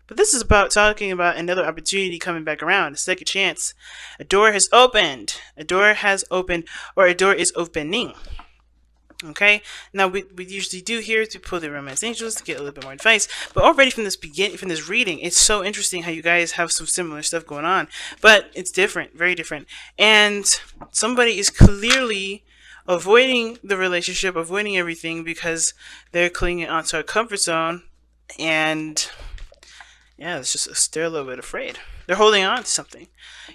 But this is about talking about another opportunity coming back around, a second chance. A door has opened. A door has opened, or a door is opening. Okay, now we usually do here to pull the romance angels to get a little bit more advice, but already from this reading, it's so interesting how you guys have some similar stuff going on, but it's different, very different, and somebody is clearly avoiding the relationship, avoiding everything because they're clinging onto a comfort zone, and yeah, it's just they're a little bit afraid. They're holding on to something.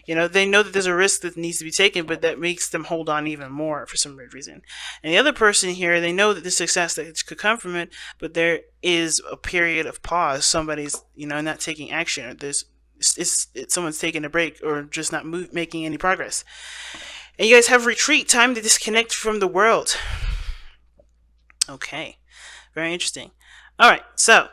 You know, they know that there's a risk that needs to be taken, but that makes them hold on even more for some weird reason. And the other person here, they know that the success that could come from it, but there is a period of pause. Somebody's, not taking action, or someone's taking a break, or just not making any progress. And you guys have retreat, time to disconnect from the world. Okay, very interesting. All right, so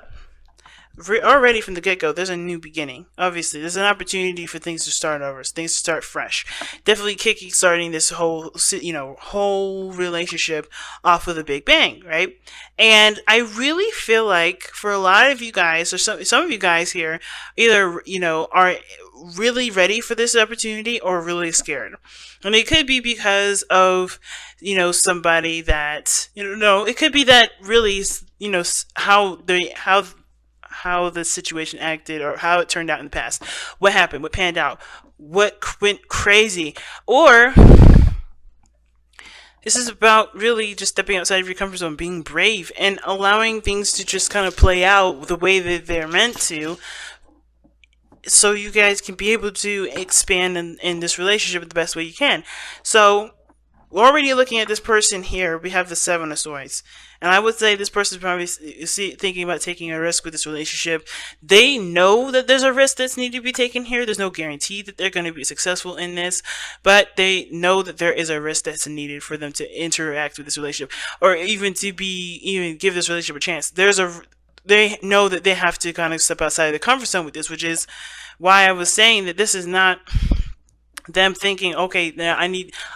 already from the get-go, there's a new beginning. Obviously, there's an opportunity for things to start over, things to start fresh. Definitely starting this whole relationship off of the Big Bang, right? And I really feel like for a lot of you guys, or some of you guys here, either are really ready for this opportunity or really scared. And it could be because of somebody that it could be that really how the situation acted, or how it turned out in the past. What happened? What panned out? What went crazy? Or this is about really just stepping outside of your comfort zone, being brave, and allowing things to just kind of play out the way that they're meant to, so you guys can be able to expand in this relationship the best way you can. So we're already looking at this person here. We have the Seven of Swords. And I would say this person is probably thinking about taking a risk with this relationship. They know that there's a risk that's needed to be taken here. There's no guarantee that they're going to be successful in this, but they know that there is a risk that's needed for them to interact with this relationship, or even to give this relationship a chance. They know that they have to kind of step outside of the comfort zone with this, which is why I was saying that this is not them thinking, okay, now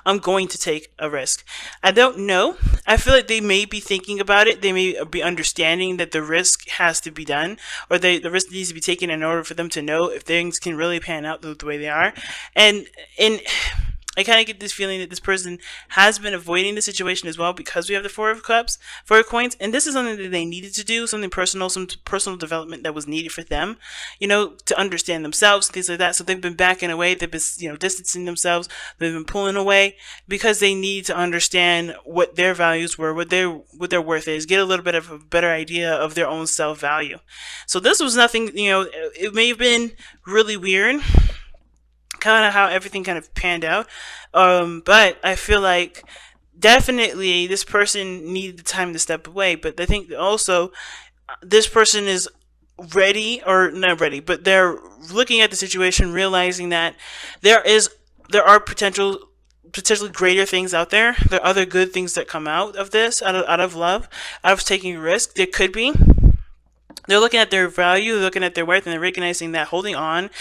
I'm going to take a risk. I don't know. I feel like they may be thinking about it. They may be understanding that the risk has to be done, or the risk needs to be taken in order for them to know if things can really pan out the way they are. And I kind of get this feeling that this person has been avoiding the situation as well, because we have the Four of Coins, and this is something that they needed to do, something personal, some personal development that was needed for them, to understand themselves, things like that. So they've been backing away, they've been, distancing themselves, they've been pulling away, because they need to understand what their values were, what their worth is, get a little bit of a better idea of their own self-value. So this was nothing, it may have been really weird, kind of how everything kind of panned out, but I feel like definitely this person needed the time to step away. But I think also this person is ready, or not ready, but they're looking at the situation, realizing that there are potentially greater things out there. There are other good things that come out of this, out of love, out of taking a risk. There could be. They're looking at their value, they're looking at their worth, and they're recognizing that holding on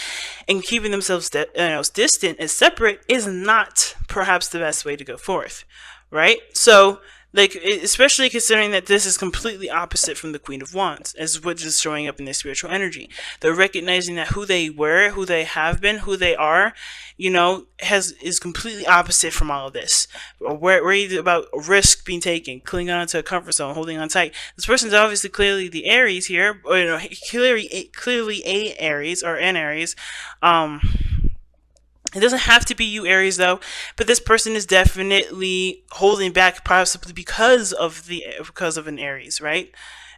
and keeping themselves distant and separate is not perhaps the best way to go forth, right? So, especially considering that this is completely opposite from the Queen of Wands, as what is showing up in their spiritual energy. They're recognizing that who they were, who they have been, who they are, is completely opposite from all of this. Worried about risk being taken, clinging on to a comfort zone, holding on tight. This person's obviously clearly the Aries here, or clearly a Aries, or an Aries. It doesn't have to be you, Aries, though, but this person is definitely holding back, possibly because of an Aries, right?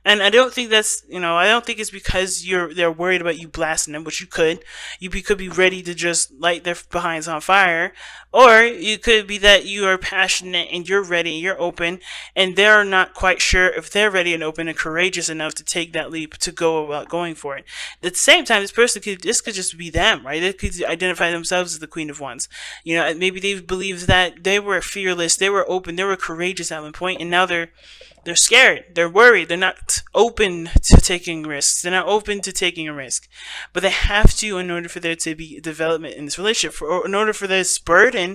And I don't think that's, I don't think it's because they're worried about you blasting them, which you could. You could be ready to just light their behinds on fire. Or you could be that you are passionate and you're ready, you're open, and they're not quite sure if they're ready and open and courageous enough to take that leap to go about going for it. At the same time, this could just be them, right? They could identify themselves as the Queen of Wands. Maybe they believe that they were fearless, they were open, they were courageous at one point, and now they're scared, they're worried, they're not open to taking risks, they're not open to taking a risk. But they have to, in order for there to be development in this relationship, or in order for this burden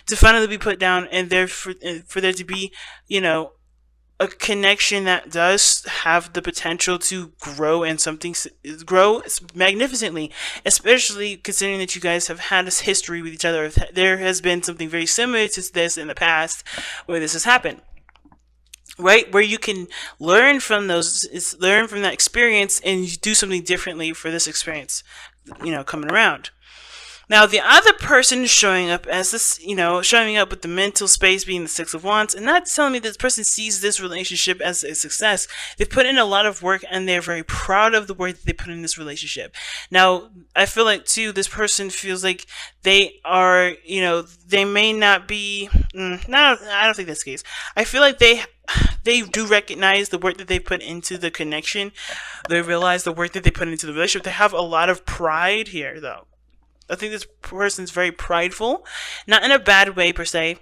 to finally be put down, and for there to be, a connection that does have the potential to grow and something grow magnificently, especially considering that you guys have had this history with each other. There has been something very similar to this in the past where this has happened, right? Where you can learn from learn from that experience and do something differently for this experience, coming around. Now, the other person is showing up as this, showing up with the mental space being the Six of Wands, and that's telling me that this person sees this relationship as a success. They've put in a lot of work and they're very proud of the work that they put in this relationship. Now, I feel like, too, this person feels like they are, they may not be, no, I don't think that's the case. I feel like they do recognize the work that they put into the connection. They realize the work that they put into the relationship. They have a lot of pride here, though. I think this person's very prideful, not in a bad way per se,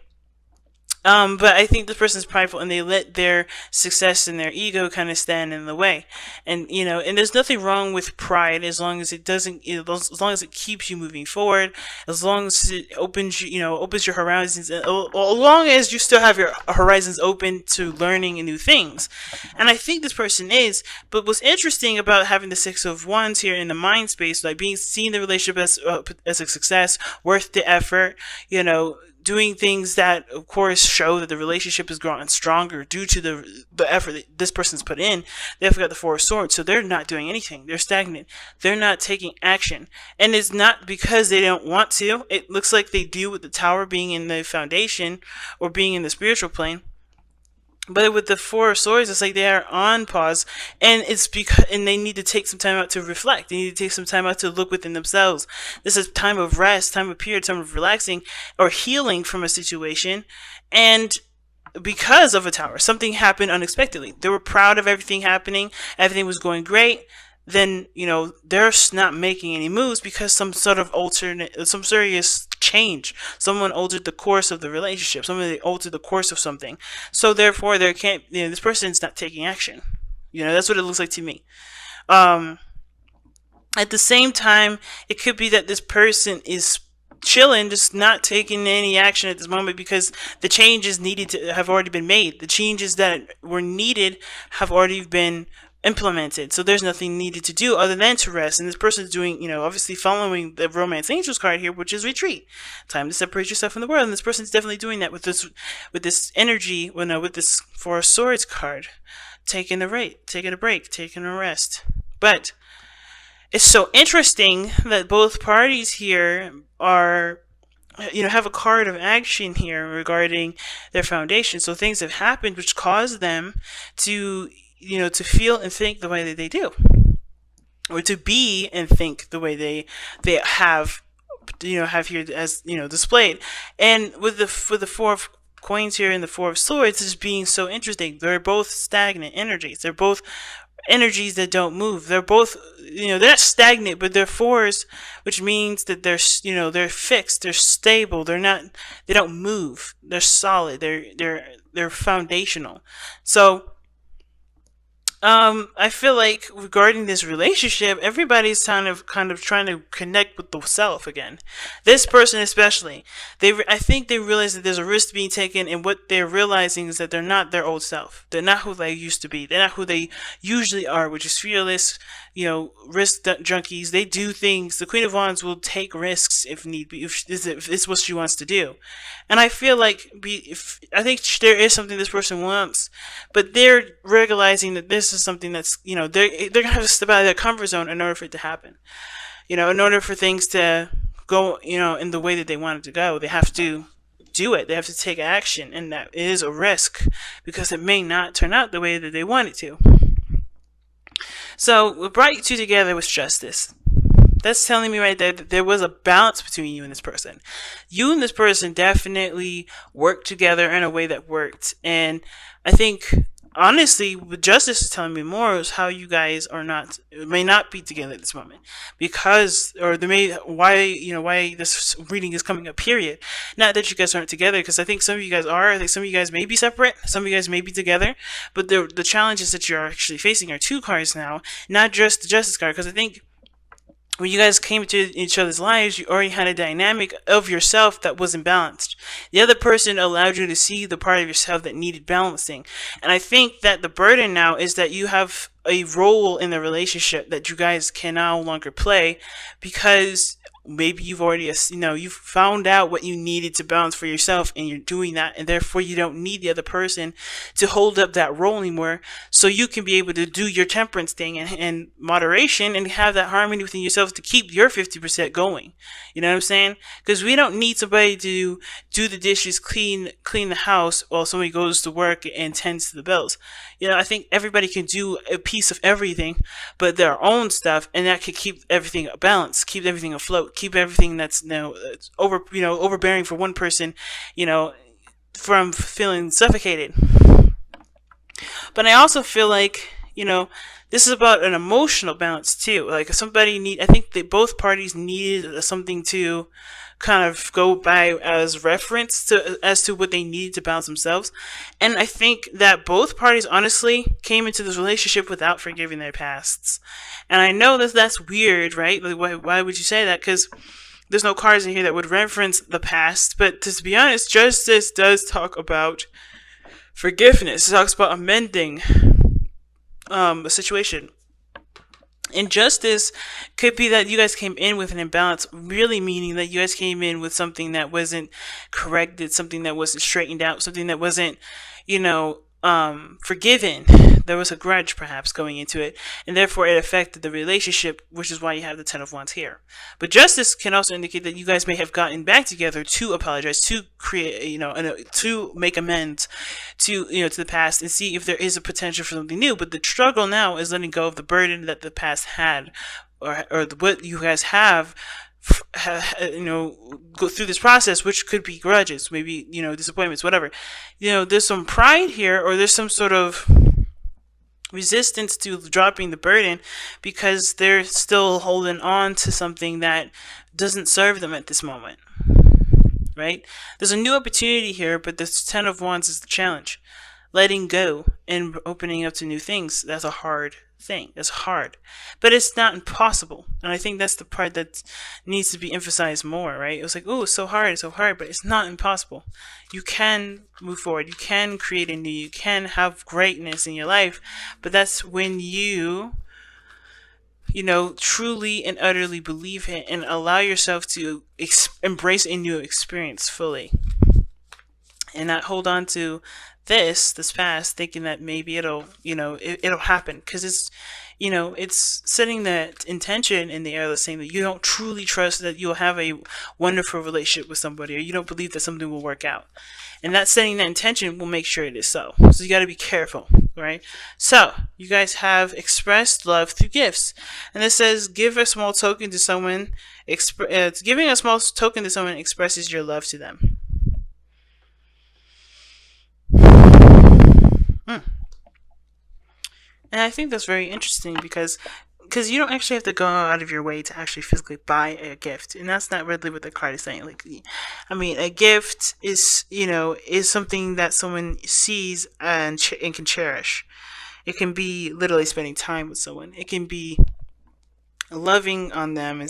but I think this person's prideful and they let their success and their ego kind of stand in the way. And, and there's nothing wrong with pride as long as it doesn't, as long as it keeps you moving forward, as long as it opens, opens your horizons, as long as you still have your horizons open to learning and new things. And I think this person is, but what's interesting about having the Six of Wands here in the mind space, like seeing the relationship as a success, worth the effort, doing things that, of course, show that the relationship has grown stronger due to the effort that this person's put in. They've got the Four of Swords, so they're not doing anything. They're stagnant. They're not taking action. And it's not because they don't want to. It looks like they do with the Tower being in the foundation or being in the spiritual plane. But with the Four of Swords, it's like they are on pause, and it's because they need to take some time out to reflect. They need to take some time out to look within themselves. This is time of rest, time of period, time of relaxing or healing from a situation. And because of a Tower, something happened unexpectedly. They were proud of everything happening. Everything was going great. Then, they're not making any moves because some sort of some serious change. Someone altered the course of the relationship. Someone altered the course of something. So therefore, there can't, this person's not taking action. That's what it looks like to me. At the same time, it could be that this person is chilling, just not taking any action at this moment because the changes needed to have already been made. The changes that were needed have already been implemented, so there's nothing needed to do other than to rest. And this person is doing, obviously following the Romance Angels card here, which is retreat, time to separate yourself from the world. And this person's definitely doing that with this energy, with this Four of Swords card, taking a break, taking a rest. But it's so interesting that both parties here are, have a card of action here regarding their foundation. So things have happened which caused them to to feel and think the way that they do, or to be and think the way they have here as displayed. And with the Four of Coins here and the Four of Swords is being so interesting. They're both stagnant energies. They're both energies that don't move. They're both, they're not stagnant, but they're fours, which means that they're, they're fixed, they're stable, they don't move, they're solid, they're foundational. So I feel like regarding this relationship, everybody's kind of trying to connect with the self again. This person especially, I think they realize that there's a risk being taken, and what they're realizing is that they're not their old self. They're not who they used to be. They're not who they usually are, which is fearless, risk junkies. They do things. The Queen of Wands will take risks if need be, if it's what she wants to do. And I feel like I think there is something this person wants, but they're realizing that this is something that's, they're gonna have to step out of their comfort zone in order for it to happen. In order for things to go, in the way that they want it to go, they have to do it. They have to take action, and that is a risk because it may not turn out the way that they want it to. So what brought you two together was justice. That's telling me right there that there was a balance between you and this person. You and this person definitely worked together in a way that worked. And I think, honestly, what justice is telling me more is how you guys may not be together at this moment. Why this reading is coming up, period. Not that you guys aren't together, because I think some of you guys are. I think some of you guys may be separate. Some of you guys may be together. But the challenges that you're actually facing are two cards now, not just the justice card, because I think when you guys came into each other's lives, you already had a dynamic of yourself that wasn't balanced. The other person allowed you to see the part of yourself that needed balancing. And I think that the burden now is that you have a role in the relationship that you guys can no longer play, because maybe you've already, you've found out what you needed to balance for yourself, and you're doing that, and therefore you don't need the other person to hold up that role anymore, so you can be able to do your temperance thing and moderation, and have that harmony within yourself to keep your 50% going. You know what I'm saying? Because we don't need somebody to do the dishes, clean the house while somebody goes to work and tends to the bills. I think everybody can do a piece of everything, but their own stuff, and that could keep everything balanced, keep everything afloat, keep everything that's overbearing for one person, from feeling suffocated. But I also feel like, this is about an emotional balance too. Like I think that both parties needed something to kind of go by as reference as to what they needed to balance themselves. And I think that both parties honestly came into this relationship without forgiving their pasts. And I know that that's weird, right? Like, why would you say that? Because there's no cards in here that would reference the past. But to be honest, justice does talk about forgiveness. It talks about amending a situation. Injustice could be that you guys came in with an imbalance, really meaning that you guys came in with something that wasn't corrected, something that wasn't straightened out, something that wasn't, forgiven. There was a grudge perhaps going into it, and therefore it affected the relationship, which is why you have the Ten of Wands here. But justice can also indicate that you guys may have gotten back together to apologize, to create, to make amends to the past, and see if there is a potential for something new. But the struggle now is letting go of the burden that the past had, or what you guys have go through this process, which could be grudges, maybe disappointments, whatever. There's some pride here, or there's some sort of resistance to dropping the burden, because they're still holding on to something that doesn't serve them at this moment, right? There's a new opportunity here, but the Ten of Wands is the challenge. Letting go and opening up to new things, that's a hard thing. It's hard, but it's not impossible. And I think that's the part that needs to be emphasized more, right? It was like, oh, it's so hard, but it's not impossible. You can move forward. You can create a new, you can have greatness in your life, but that's when you truly and utterly believe it and allow yourself to embrace a new experience fully, and not hold on to this past, thinking that maybe it'll happen, because it's setting that intention in the air, saying that you don't truly trust that you'll have a wonderful relationship with somebody, or you don't believe that something will work out, and that setting that intention will make sure it is so. So you got to be careful, right? So you guys have expressed love through gifts, and this says give a small token to someone. Giving a small token to someone expresses your love to them. And I think that's very interesting, because you don't actually have to go out of your way to actually physically buy a gift, and that's not really what the card is saying. Like, I mean, a gift is something that someone sees and can cherish. It can be literally spending time with someone. It can be loving on them,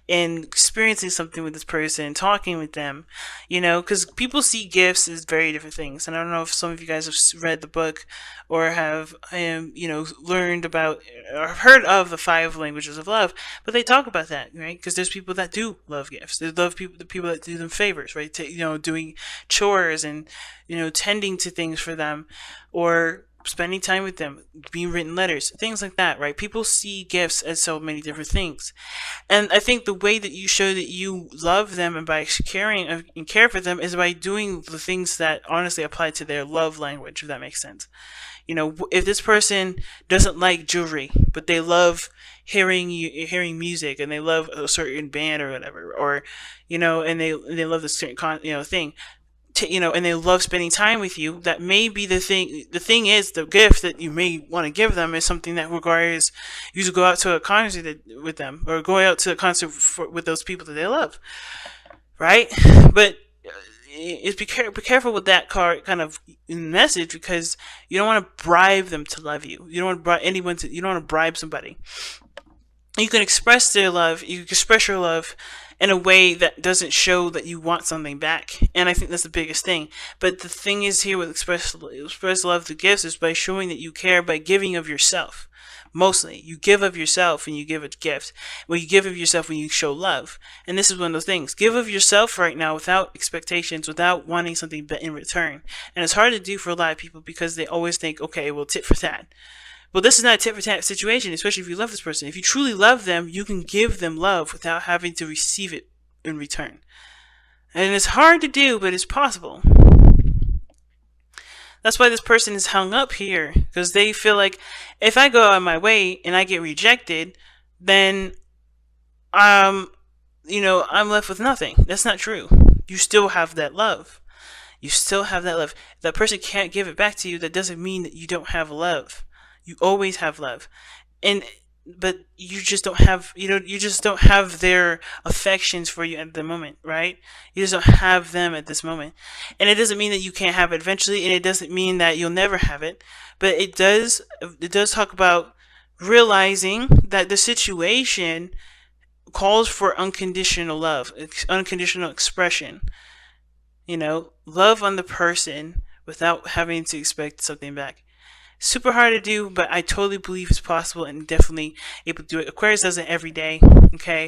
and experiencing something with this person, talking with them, because people see gifts as very different things. And I don't know if some of you guys have read the book, or have learned about or heard of the 5 languages of love, but they talk about that, right? Because there's people that do love gifts. They love the people that do them favors, right? Doing chores and tending to things for them, or spending time with them, being written letters, things like that, right? People see gifts as so many different things. And I think the way that you show that you love them, and by caring and care for them, is by doing the things that honestly apply to their love language, if that makes sense. If this person doesn't like jewelry, but they love hearing music, and they love a certain band or whatever, or and they love this certain thing, and they love spending time with you, that may be the thing. The thing is, the gift that you may want to give them is something that requires you to go out to a concert with them, or go out to a concert with those people that they love, right? But be careful with that card kind of message, because you don't want to bribe them to love you. You don't want to bribe anyone you don't want to bribe somebody. You can express their love, you can express your love in a way that doesn't show that you want something back. And I think that's the biggest thing. But the thing is here with express love through gifts is by showing that you care, by giving of yourself. Mostly, you give of yourself when you give a gift. Well, you give of yourself when you show love. And this is one of those things. Give of yourself right now without expectations, without wanting something in return. And it's hard to do for a lot of people because they always think, okay, well, tit for tat. Well, this is not a tit for tat situation, especially if you love this person. If you truly love them, you can give them love without having to receive it in return. And it's hard to do, but it's possible. That's why this person is hung up here, because they feel like if I go out of my way and I get rejected, then I'm left with nothing. That's not true. You still have that love. You still have that love. If that person can't give it back to you, that doesn't mean that you don't have love. You always have love. But you just don't have you just don't have their affections for you at the moment, right? You just don't have them at this moment. And it doesn't mean that you can't have it eventually, and it doesn't mean that you'll never have it. But it does talk about realizing that the situation calls for unconditional love, unconditional expression. Love on the person without having to expect something back. Super hard to do, but I totally believe it's possible and definitely able to do it. Aquarius does it every day, okay?